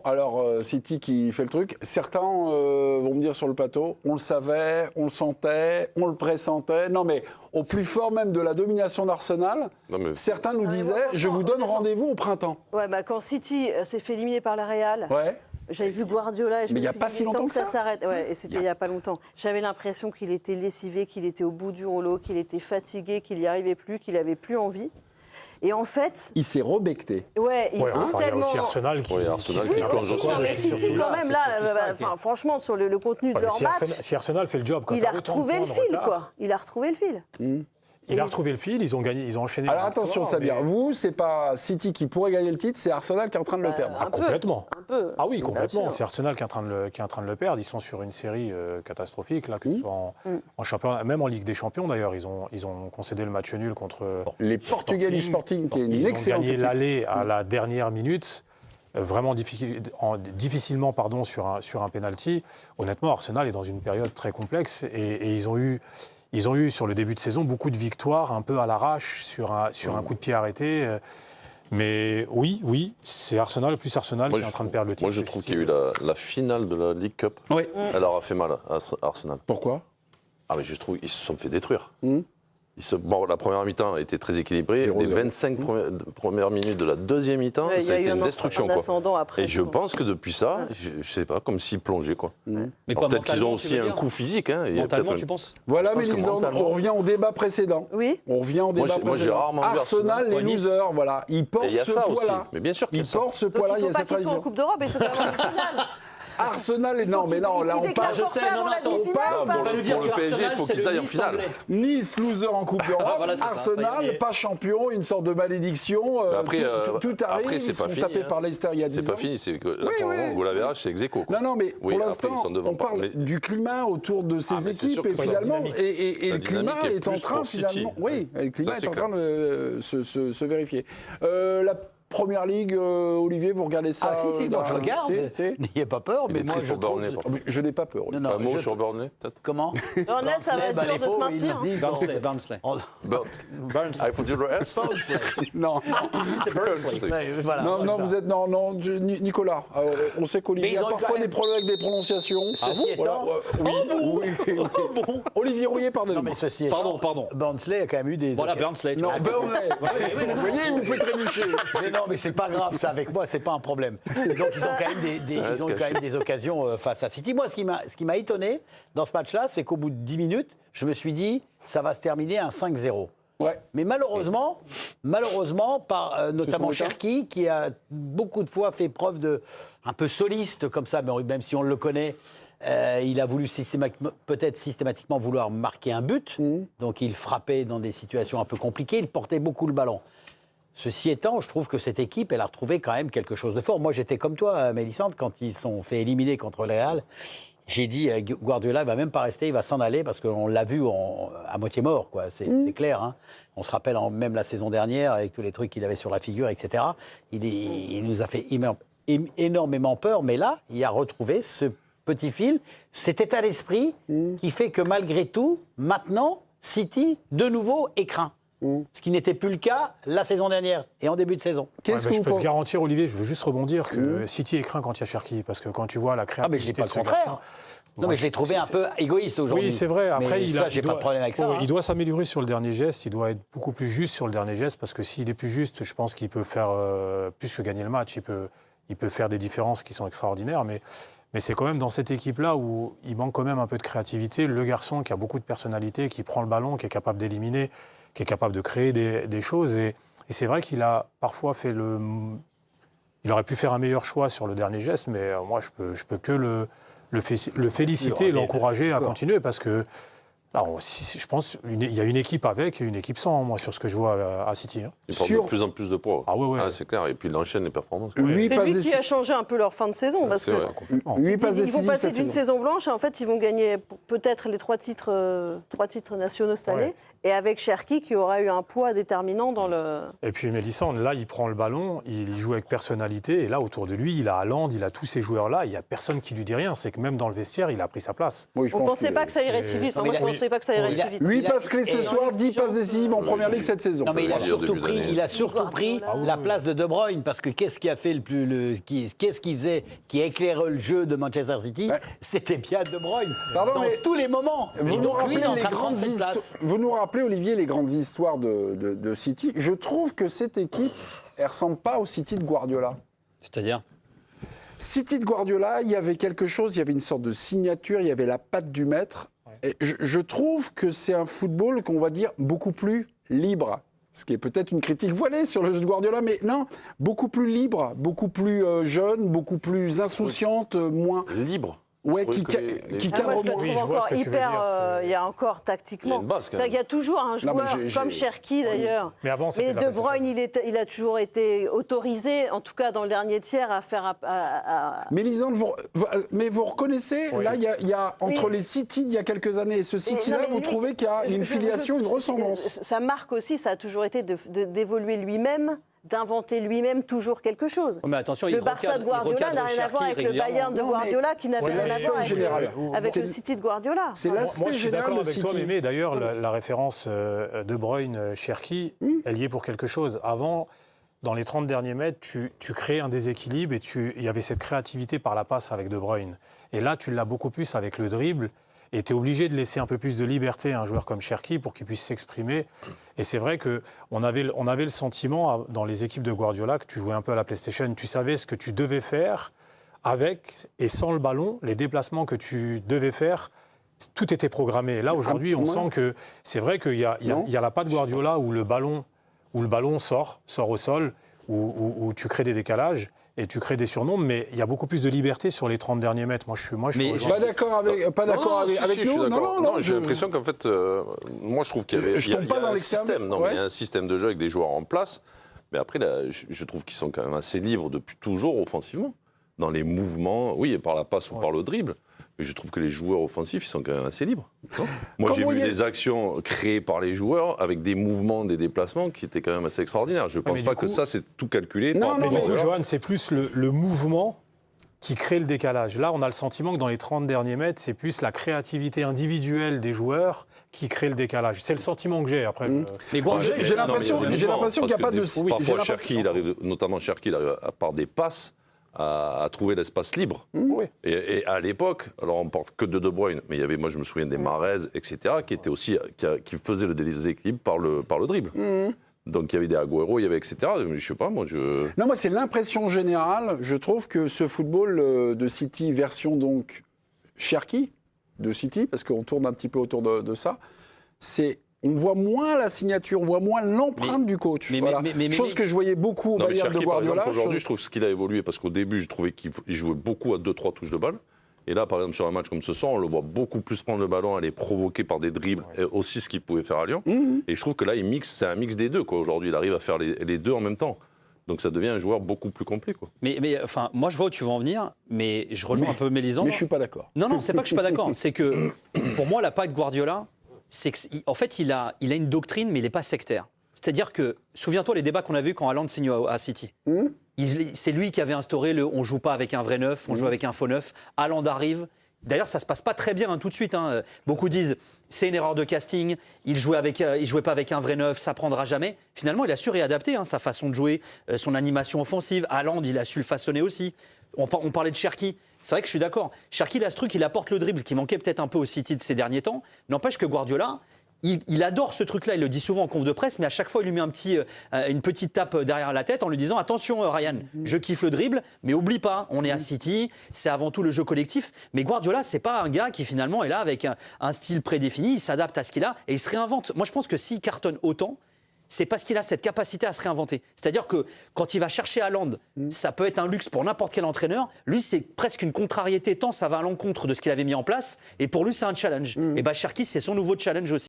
alors City qui fait le truc. Certains vont me dire sur le plateau, on le savait, on le sentait, on le pressentait. Non mais au plus fort même de la domination d'Arsenal, certains nous disaient, je vous donne rendez-vous au printemps. Ouais, bah quand City s'est fait éliminer par la Real. Ouais. J'avais vu Guardiola et je me suis dit, pas si longtemps que ça s'arrête. Ouais, et c'était il n'y a pas longtemps. J'avais l'impression qu'il était lessivé, qu'il était au bout du rouleau, qu'il était fatigué, qu'il n'y arrivait plus, qu'il n'avait plus envie. Et en fait... Il s'est rebecté. Ouais, ils sont tellement... Il y a aussi Arsenal qui... mais City, quand même, là, franchement, sur le contenu de leur match... Si Arsenal fait le job... Il a retrouvé le fil, quoi. Il a retrouvé le fil. Il a retrouvé le fil, ils ont gagné, ils ont enchaîné. Alors attention, Samir, vous, c'est pas City qui pourrait gagner le titre, c'est Arsenal qui est en train de le perdre. Complètement. Un peu. Ah oui, complètement. C'est Arsenal qui est en train de le perdre. Ils sont sur une série catastrophique, là, que ce soit en championnat, même en Ligue des Champions d'ailleurs. Ils ont concédé le match nul contre les Portugais du Sporting, qui est une excellente équipe. Ils ont gagné l'aller à la dernière minute. Vraiment difficilement sur un penalty. Honnêtement, Arsenal est dans une période très complexe et ils ont eu sur le début de saison beaucoup de victoires un peu à l'arrache sur un coup de pied arrêté. Mais oui, c'est Arsenal plus Arsenal qui est en train de perdre le titre. Moi, je trouve qu'il y a eu la finale de la League Cup. Oui. Elle leur a fait mal à Arsenal. Pourquoi ? Ah, mais je trouve qu'ils se sont fait détruire. La première mi-temps était très équilibrée. Les 25 premières minutes de la deuxième mi-temps, ça a été une destruction. Et je pense que depuis ça, je ne sais pas, comme s'ils plongeaient. Peut-être qu'ils ont aussi un coup physique. Mentalement, tu penses ? Voilà, Mélisande, on revient au débat précédent. Oui. On revient au débat précédent. Moi, j'ai rarement vu Arsenal, les losers, voilà. Ils portent ce poids-là. Mais bien sûr qu'il y a ça. Ils portent ce poids-là, il y a cette tradition. Ils sont en Coupe d'Europe et ils sont pas en finale. Arsenal est non, mais non, là on parle. Je sais, non, on va nous dire que le PSG, il faut qu'ils aillent en finale. Nice loser en Coupe d'Europe, Arsenal pas champion, une sorte de malédiction. Tout arrive, après, ils sont tapés par Leicester il y a 10 ans. C'est pas fini, c'est que la goal average, c'est ex-aequo. Non, mais pour l'instant, on parle du climat autour de ces équipes et finalement, et le climat est en train finalement, oui, le climat est en train de se vérifier. La Première Ligue, Olivier, vous regardez ça? Ah si, moi je regarde, n'ayez pas peur, mais moi je trouve... Je n'ai pas peur. Un mot sur Burnley, peut-être? Comment? Burnley, ça va être dur de se maintenir. Barnsley. Ah, il faut dire le S? Non. Non, vous êtes... Non, Nicolas, on sait qu'Olivier a parfois des problèmes avec des prononciations. Ceci étant... Oui. Olivier Rouillet, pardonnez-moi. Non, mais ceci étant... Pardon. Barnsley a quand même eu des... Voilà, Barnsley. Non, Burnley. Vous voyez, il vous fait trébucher. Mais non, mais c'est pas grave, ça avec moi, c'est pas un problème. Donc ils ont quand même des occasions face à City. Moi, ce qui m'a étonné dans ce match-là, c'est qu'au bout de 10 minutes, je me suis dit, ça va se terminer un 5-0. Ouais. Mais malheureusement, par notamment Cherki, qui a beaucoup de fois fait preuve de un peu soliste comme ça, mais même si on le connaît, il a voulu peut-être systématiquement vouloir marquer un but. Donc il frappait dans des situations un peu compliquées, il portait beaucoup le ballon. Ceci étant, je trouve que cette équipe, elle a retrouvé quand même quelque chose de fort. Moi, j'étais comme toi, Mélissande, quand ils sont fait éliminer contre le Real. J'ai dit, Guardiola, il ne va même pas rester, il va s'en aller, parce qu'on l'a vu à moitié mort, quoi. C'est clair. Hein. On se rappelle même la saison dernière, avec tous les trucs qu'il avait sur la figure, etc. Il nous a fait énormément peur, mais là, il a retrouvé ce petit fil, cet état d'esprit qui fait que malgré tout, maintenant, City, de nouveau, est craint. Ce qui n'était plus le cas la saison dernière et en début de saison. Je peux te garantir, Olivier, je veux juste rebondir que City est craint quand il y a Cherki, parce que quand tu vois la créativité de ce garçon... Non, mais je l'ai trouvé un peu égoïste aujourd'hui. Oui, c'est vrai. Après, j'ai pas de problème avec ça. Il doit s'améliorer sur le dernier geste. Il doit être beaucoup plus juste sur le dernier geste, parce que s'il est plus juste, je pense qu'il peut faire plus que gagner le match. Il peut faire des différences qui sont extraordinaires, mais c'est quand même dans cette équipe-là où il manque quand même un peu de créativité. Le garçon qui a beaucoup de personnalité, qui prend le ballon, qui est capable d'éliminer, qui est capable de créer des choses. Et c'est vrai qu'il a parfois fait il aurait pu faire un meilleur choix sur le dernier geste, mais moi, je peux que le féliciter et l'encourager à continuer, parce que alors, je pense qu'il y a une équipe avec et une équipe sans, moi, sur ce que je vois à City. Hein. Il porte de plus en plus de poids. Ah ouais. C'est clair. Et puis il enchaîne les performances. C'est lui qui a changé un peu leur fin de saison. Parce que ils vont passer d'une saison blanche et en fait, ils vont gagner peut-être les 3 titres nationaux cette année. Et avec Cherki qui aura eu un poids déterminant dans le... Et puis Mélissande, là, il prend le ballon, il joue avec personnalité. Et là, autour de lui, il a Haaland, il a tous ces joueurs-là. Il n'y a personne qui lui dit rien. C'est que même dans le vestiaire, il a pris sa place. Oui, on ne pensait pas que ça irait si vite. Enfin, pensais pas que ça irait si vite. 8 passes clés ce soir, 10 passes décisives en Première Ligue cette saison. Non, mais il a surtout pris la place de De Bruyne, parce que qu'est-ce qui a fait qu'est-ce qui faisait, qui éclairait le jeu de Manchester City, c'était bien De Bruyne. Pardon, dans tous les moments. Vous nous rappelez, Olivier, les grandes histoires de City. Je trouve que cette équipe, elle ressemble pas au City de Guardiola. C'est-à-dire ? City de Guardiola, il y avait quelque chose, il y avait une sorte de signature, il y avait la patte du maître. Et je trouve que c'est un football qu'on va dire beaucoup plus libre. Ce qui est peut-être une critique voilée sur le jeu de Guardiola, mais non, beaucoup plus libre, beaucoup plus jeune, beaucoup plus insouciante, moins... Libre. Ouais, qui cadre moi, je le trouve encore hyper. Il y a encore tactiquement. Il y a toujours un joueur comme Cherki d'ailleurs. Mais avant, mais De Bruyne, il a toujours été autorisé, en tout cas dans le dernier tiers, à faire. Mais Lisande, vous reconnaissez, là, il y a entre les City il y a quelques années et ce City-là, vous trouvez qu'il y a une filiation, une ressemblance. Sa marque aussi, ça a toujours été d'évoluer lui-même. D'inventer lui-même toujours quelque chose. Mais attention, le Barça de Guardiola n'a rien à voir avec le Bayern de Guardiola qui n'avait rien à voir avec le City de Guardiola. C'est l'aspect général. Moi, je suis d'accord avec toi, Mémé. D'ailleurs, la référence De Bruyne, Cherki, elle y est pour quelque chose. Avant, dans les 30 derniers mètres, tu crées un déséquilibre et il y avait cette créativité par la passe avec De Bruyne. Et là, tu l'as beaucoup plus avec le dribble. Et tu es obligé de laisser un peu plus de liberté à un joueur comme Cherki pour qu'il puisse s'exprimer. Et c'est vrai qu'on avait le sentiment dans les équipes de Guardiola que tu jouais un peu à la PlayStation. Tu savais ce que tu devais faire avec et sans le ballon, les déplacements que tu devais faire, tout était programmé. Et là, aujourd'hui, on sent que c'est vrai qu'il y a la patte Guardiola où le ballon sort au sol, où tu crées des décalages. Et tu crées des surnoms, mais il y a beaucoup plus de liberté sur les 30 derniers mètres. Moi, je suis pas d'accord avec nous. Non, j'ai l'impression qu'en fait, moi, je trouve qu'il y avait un système. Non, mais il y a un système de jeu avec des joueurs en place. Mais après, là, je trouve qu'ils sont quand même assez libres depuis toujours offensivement. Dans les mouvements, oui, par la passe ou par le dribble. Mais je trouve que les joueurs offensifs, ils sont quand même assez libres. Moi, j'ai vu des actions créées par les joueurs avec des mouvements, des déplacements qui étaient quand même assez extraordinaires. Je ne pense pas que ça, c'est tout calculé. Mais du coup, Johan, c'est plus le mouvement qui crée le décalage. Là, on a le sentiment que dans les 30 derniers mètres, c'est plus la créativité individuelle des joueurs qui crée le décalage. C'est le sentiment que j'ai. Après, j'ai l'impression qu'il n'y a pas de... Parfois, Cherki, notamment Cherki, il arrive par des passes à trouver l'espace libre. Et à l'époque, alors on ne parle que de De Bruyne, mais il y avait, moi je me souviens des Mahrez, etc., qui étaient aussi, qui faisaient le déséquilibre par le dribble. Donc il y avait des Agüero, il y avait etc. Je sais pas, moi Non, moi c'est l'impression générale. Je trouve que ce football de City version donc Cherki de City, parce qu'on tourne un petit peu autour de ça, on voit moins la signature, on voit moins l'empreinte du coach. Chose que je voyais beaucoup au Bayern de Guardiola. Aujourd'hui, je trouve ce qu'il a évolué, parce qu'au début, je trouvais qu'il jouait beaucoup à 2-3 touches de balle. Et là, par exemple, sur un match comme ce soir, on le voit beaucoup plus prendre le ballon, aller provoquer par des dribbles, et aussi ce qu'il pouvait faire à Lyon. Et je trouve que là, c'est un mix des deux. Aujourd'hui, il arrive à faire les deux en même temps. Donc ça devient un joueur beaucoup plus complet. Mais enfin, moi, je vois où tu veux en venir, mais je rejoins un peu Mélisande. Mais je ne suis pas d'accord. Non, c'est pas que je ne suis pas d'accord. C'est que, pour moi, la patte Guardiola, c'est qu'en fait, il a une doctrine, mais il n'est pas sectaire. C'est-à-dire que, souviens-toi les débats qu'on a vus quand Haaland signe à City. C'est lui qui avait instauré on ne joue pas avec un vrai neuf, on joue avec un faux neuf. Haaland arrive. D'ailleurs, ça ne se passe pas très bien tout de suite. Beaucoup disent c'est une erreur de casting, il jouait pas avec un vrai neuf, ça prendra jamais. Finalement, il a su réadapter sa façon de jouer, son animation offensive. Haaland, il a su le façonner aussi. On parlait de Cherki. C'est vrai que je suis d'accord. Cherki, il a ce truc, il apporte le dribble qui manquait peut-être un peu au City de ces derniers temps. N'empêche que Guardiola, il adore ce truc-là. Il le dit souvent en conf de presse, mais à chaque fois, il lui met une petite tape derrière la tête en lui disant « Attention, Ryan, je kiffe le dribble, mais oublie pas, on est à City, c'est avant tout le jeu collectif. » Mais Guardiola, c'est pas un gars qui finalement est là avec un style prédéfini. Il s'adapte à ce qu'il a et il se réinvente. Moi, je pense que s'il cartonne autant, c'est parce qu'il a cette capacité à se réinventer. C'est-à-dire que quand il va chercher Haaland, ça peut être un luxe pour n'importe quel entraîneur. Lui, c'est presque une contrariété tant ça va à l'encontre de ce qu'il avait mis en place. Et pour lui, c'est un challenge. Et Cherki, c'est son nouveau challenge aussi.